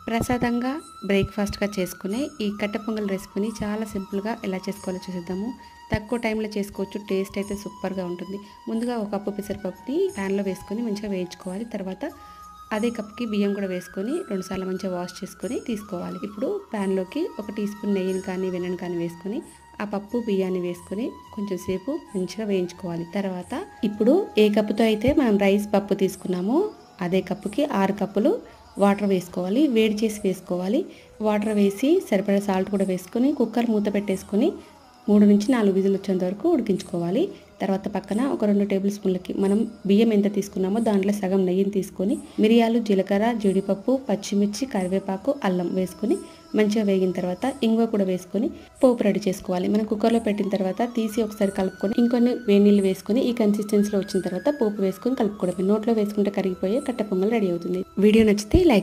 ప్రసాదంగా బ్రేక్ఫాస్ట్గా చేసుకునే ఈ కట్టె పొంగల్ రెసిపీని చాలా సింపుల్గా ఎలా చేసుకోవాలో చూసేద్దాము. తక్కువ టైంలో చేసుకోవచ్చు. టేస్ట్ అయితే సూపర్గా ఉంటుంది. ముందుగా ఒక కప్పు పెసరపప్పుని ప్యాన్లో వేసుకొని మంచిగా వేయించుకోవాలి. తర్వాత అదే కప్కి బియ్యం కూడా వేసుకొని 2 సార్లు మంచిగా వాష్ చేసుకొని తీసుకోవాలి. ఇప్పుడు ప్యాన్లోకి 1 టీ స్పూన్ నెయ్యిని కానీ వెన్నను కానీ వేసుకొని ఆ పప్పు బియ్యాన్ని వేసుకొని కొంచెం సేపు మంచిగా వేయించుకోవాలి. తర్వాత ఇప్పుడు ఏ కప్పుతో అయితే మనం రైస్ పప్పు తీసుకున్నామో అదే కప్పుకి 6 కప్పులు వాటర్ వేసుకోవాలి. వేడి చేసి వేసుకోవాలి. వాటర్ వేసి సరిపడా సాల్ట్ కూడా వేసుకొని కుక్కర్ మూత పెట్టేసుకొని 3 నుంచి 4 విజిల్ వచ్చేంత వరకు ఉడికించుకోవాలి. తర్వాత పక్కన ఒక 2 టేబుల్ స్పూన్లకి మనం బియ్యం ఎంత తీసుకున్నామో దాంట్లో సగం నెయ్యిని తీసుకొని మిరియాలు, జీలకర్ర, జీడిపప్పు, పచ్చిమిర్చి, కరివేపాకు, అల్లం వేసుకొని మంచిగా వేగిన తర్వాత ఇంగువ కూడా వేసుకొని పోపు రెడీ చేసుకోవాలి. మనం కుక్కర్లో పెట్టిన తర్వాత తీసి ఒకసారి కలుపుకొని ఇంకొన్ని వేడి నీళ్ళు వేసుకొని ఈ కన్సిస్టెన్సీలో వచ్చిన తర్వాత పోపు వేసుకొని కలుపుకోవడమే. నోట్లో వేసుకుంటే కరిగిపోయే కట్టె పొంగల్ రెడీ అవుతుంది. వీడియో నచ్చితే లైక్